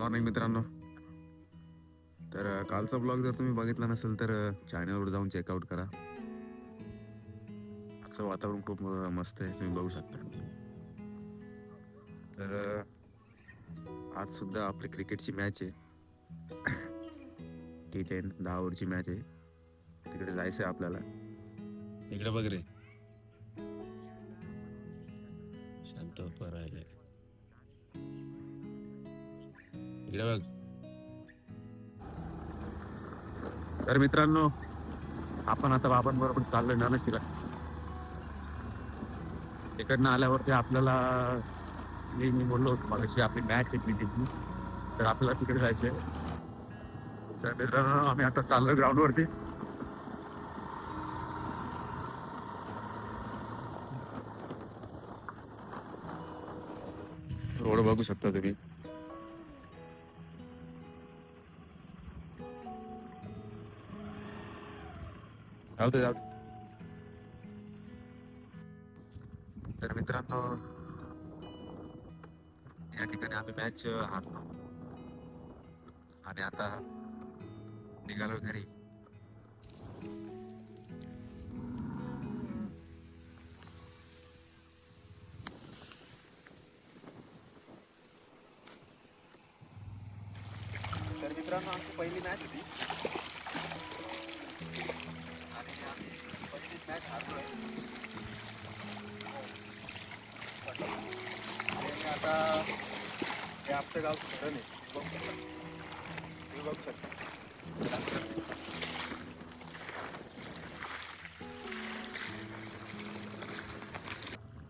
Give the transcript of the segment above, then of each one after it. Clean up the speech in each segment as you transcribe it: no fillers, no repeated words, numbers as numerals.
Morning मित्रांनो. तर कालचा ब्लॉग जर तुम्ही बघितला नसेल तर चॅनलवर जाऊन चेकआउट करा. असं वातावरण खूप मस्त आहे, तुम्ही बघू शकता. तर आज सुद्धा आपली क्रिकेटची मॅच आहे. T10 10 ओव्हरची मॅच आहे. तिकडे जायचं आहे आपल्याला. इकडे बघ रे, शांत राहिले. इकडे बघ. तर मित्रांनो, आपण आता बाबांबरोबर चाललोय नानशिला. तिकडनं आल्यावरती आपल्याला मी बोललो होतो मगाशी आपली मॅच आहे क्रिकेटची, तर आपल्याला तिकडे जायचंय. तर मित्रांनो, आम्ही आता चाललोय ग्राउंडवरती. रोड बघू शकता तुम्ही. जाऊ दे. तर मित्रांनो, या ठिकाणी आम्ही मॅच हारलो आणि आता निघालो घरी. तर मित्रांनो, आमची पहिली मॅच होती आणि आम्ही पहिली मॅच हारलोय. आणि आता हे आमच्या गावचं धरण आहे, तुम्ही बघू शकता.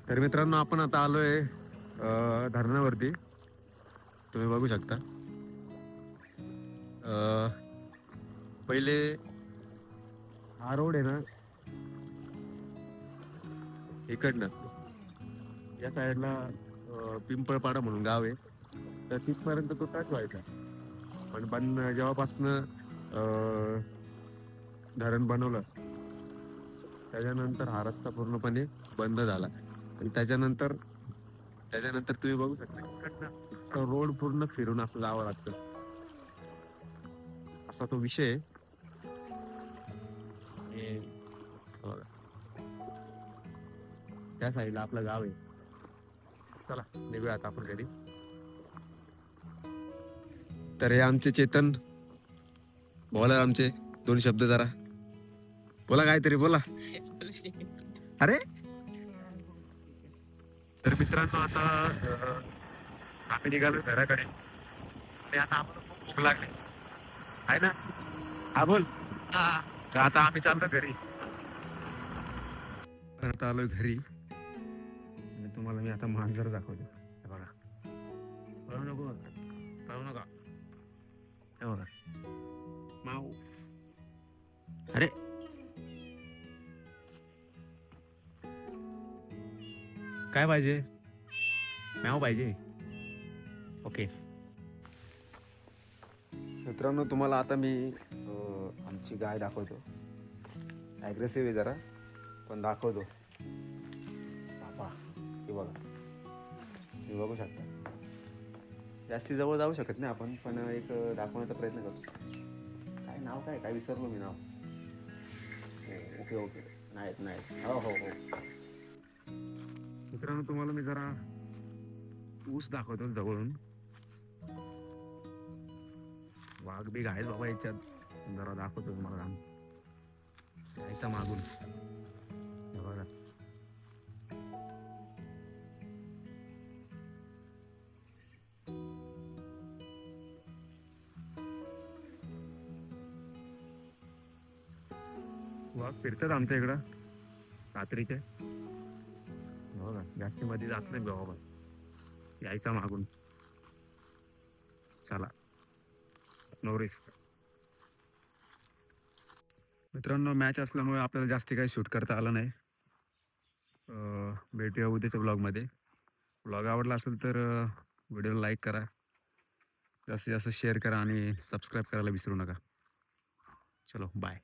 तर मित्रांनो, आपण आता आलोय धरणावरती, तुम्ही बघू शकता. पहिले हा रोड आहे ना, इकडनं या साईडला पिंपळपाडा म्हणून गाव आहे, तर तिथपर्यंत तो टच व्हायचा. पण जेव्हापासनं धरण बनवलं त्याच्यानंतर हा रस्ता पूर्णपणे बंद झाला. आणि त्याच्यानंतर तुम्ही बघू शकता इकडनं असं रोड पूर्ण फिरून असं जावं लागतं, असा तो विषय आहे. बघा, त्या साईडला आपलं गाव आहे. चला निघूया आता आपण घरी. तर हे आमचे चेतन, बोला आमचे दोन शब्द जरा बोला, काहीतरी बोला. अरे तर मित्रांनो, आता आम्ही निघालो घराकडे आणि आता आम्हाला खूप भूक लागली आहे ना. हा बोल. तर आता आम्ही चाललो घरी. आता आलोय घरी आणि तुम्हाला मी आता मांजर दाखवतो. हे बघा, पळू नको, पळू नका. हे बघा माऊ. अरे काय पाहिजे? म्याव पाहिजे. ओके मित्रांनो, तुम्हाला आता मी आमची गाय दाखवतो. ॲग्रेसिव्ह आहे जरा, पण दाखवतो. बापा, हे बघा, तुम्ही बघू शकता. जास्ती जवळ जाऊ शकत नाही आपण, पण एक दाखवण्याचा प्रयत्न करतो. काय नाव, काय विसरलो मी नाव. ओके नाही हो. मित्रांनो, तुम्हाला मी जरा ऊस दाखवतो जवळून. वाघ बी आहे बाबा याच्यात, जरा दाखवतो तुम्हाला यायचा मागून. बघा, वाघ फिरतात आमच्या इकडं रात्रीचे. बघा, जास्ती मध्ये जात नाही बाबा, यायचा मागून. चला, नो रिस्क. मित्रांनो, मॅच असल्यामुळे आपल्याला जास्ती काही शूट करता आलं नाही. भेटूया उद्याच्या ब्लॉगमध्ये. ब्लॉग आवडला असेल तर व्हिडिओला लाईक करा, जास्तीत जास्त शेअर करा आणि सबस्क्राईब करायला विसरू नका. चलो बाय.